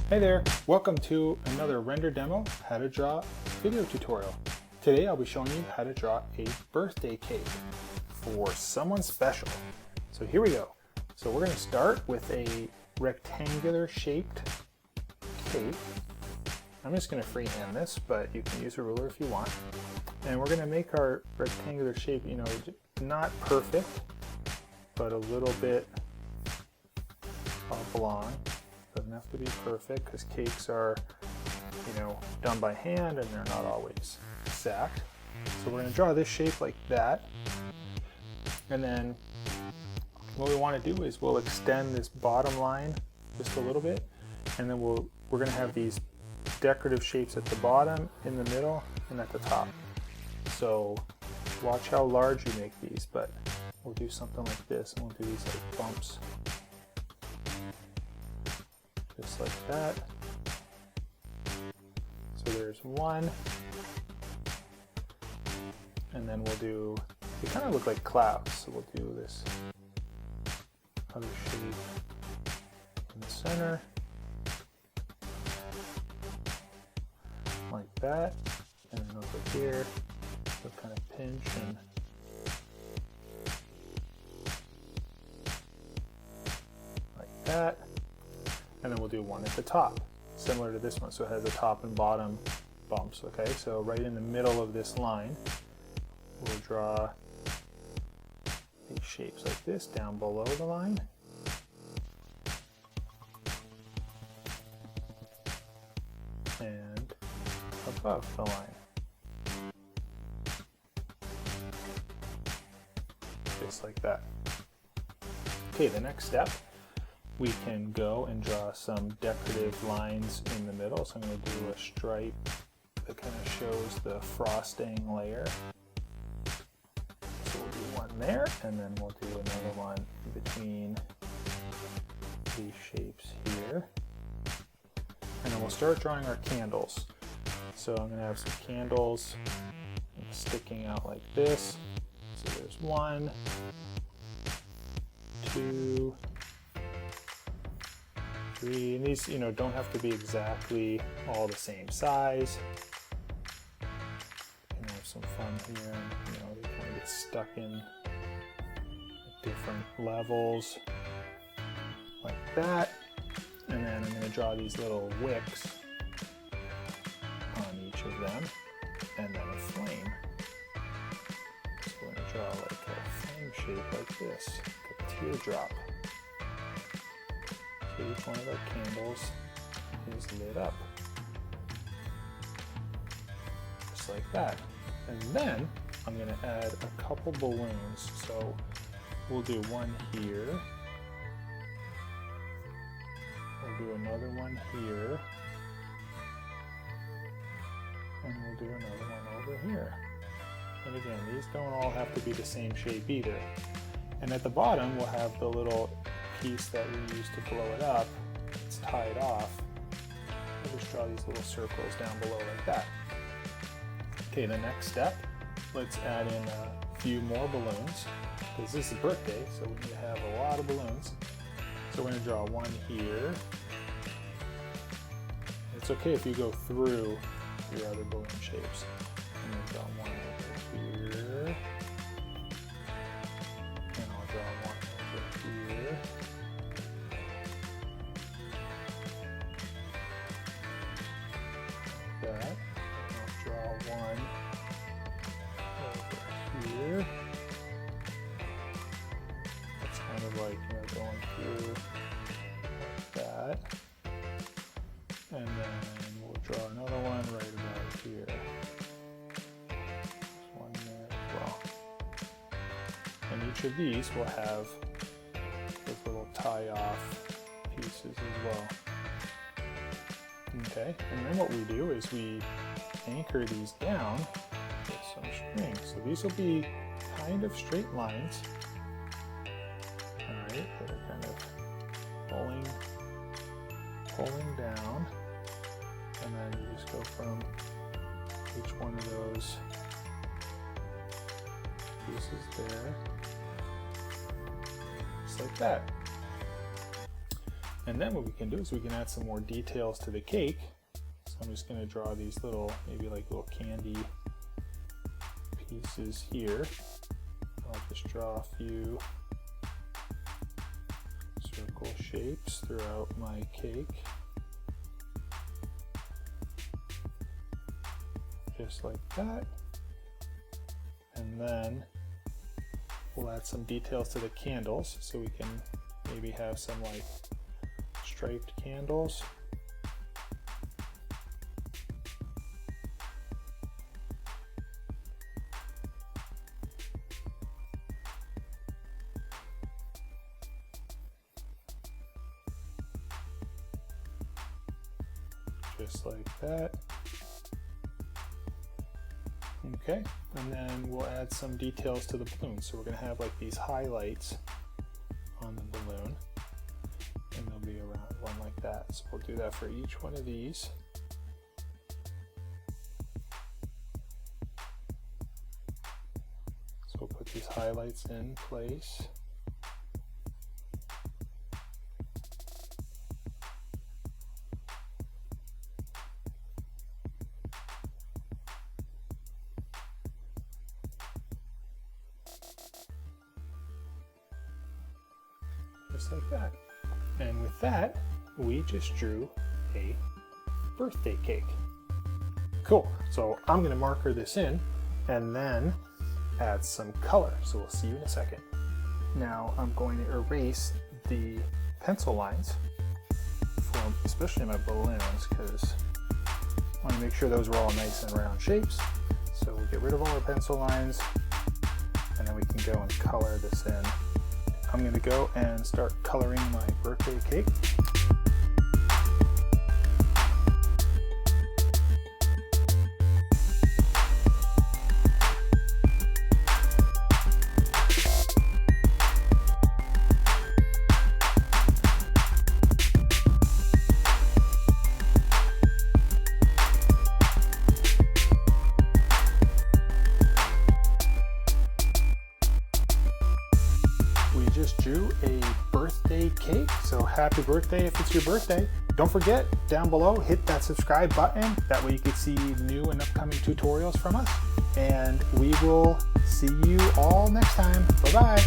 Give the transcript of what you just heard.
Hey there, welcome to another render demo, how to draw video tutorial. Today I'll be showing you how to draw a birthday cake for someone special. So here we go. So we're going to start with a rectangular shaped cake. I'm just going to freehand this, but you can use a ruler if you want. And we're going to make our rectangular shape, not perfect, but a little bit oblong. Doesn't have to be perfect because cakes are, done by hand and they're not always exact. So we're going to draw this shape like that. And then what we want to do is we'll extend this bottom line just a little bit, and then we're going to have these decorative shapes at the bottom, in the middle, and at the top. So watch how large you make these, but we'll do something like this, and we'll do these like bumps. Just like that. So there's one. And then we'll do, they kind of look like clouds, so we'll do this other shape in the center. Like that. And then over here, we'll kind of pinch and like that. And then we'll do one at the top, similar to this one. So it has a top and bottom bumps, okay? So right in the middle of this line, we'll draw these shapes like this down below the line. And above the line. Just like that. Okay, the next step, we can go and draw some decorative lines in the middle. So I'm going to do a stripe that kind of shows the frosting layer. So we'll do one there, and then we'll do another one between these shapes here. And then we'll start drawing our candles. So I'm going to have some candles sticking out like this. So there's 1, 2, 3, and these, don't have to be exactly all the same size. You can have some fun here, and, they kind of get stuck in different levels, like that. And then I'm going to draw these little wicks on each of them, and then a flame. So we're going to draw like a flame shape like this, like a teardrop. So each one of our candles is lit up, just like that. And then I'm going to add a couple balloons. So we'll do one here. We'll do another one here. And we'll do another one over here. And again, these don't all have to be the same shape either. And at the bottom, we'll have the little piece that we use to blow it up. It's tied off. We'll just draw these little circles down below like that. Okay, the next step, let's add in a few more balloons, because this is a birthday, so we need to have a lot of balloons. So we're going to draw one here. It's okay if you go through your other balloon shapes. And then draw one over here. And I'll draw one over here. Like that. I'll draw one over here. It's kind of like, going through like that. And then we'll draw another one right about here. There's one there as well. And each of these will have those little tie-off pieces as well. Okay, and then what we do is we anchor these down with some string. So these will be kind of straight lines. Alright, that are kind of pulling down. And then you just go from each one of those pieces there, just like that. And then what we can do is we can add some more details to the cake. So I'm just going to draw these little, maybe like little candy pieces here. I'll just draw a few circle shapes throughout my cake. Just like that. And then we'll add some details to the candles, so we can maybe have some like striped candles. Just like that. Okay, and then we'll add some details to the balloon. So we're going to have like these highlights on the balloon, and they'll be around one like that. So we'll do that for each one of these. So we'll put these highlights in place. Just like that. And with that, we just drew a birthday cake. Cool. So I'm going to marker this in and then add some color. So we'll see you in a second. Now I'm going to erase the pencil lines from especially my balloons, because I want to make sure those are all nice and round shapes. So we'll get rid of all our pencil lines, and then we can go and color this in. I'm going to go and start coloring my birthday cake. Just drew a birthday cake, so happy birthday if it's your birthday. Don't forget, down below, hit that subscribe button. That way you can see new and upcoming tutorials from us. And we will see you all next time. Bye-bye.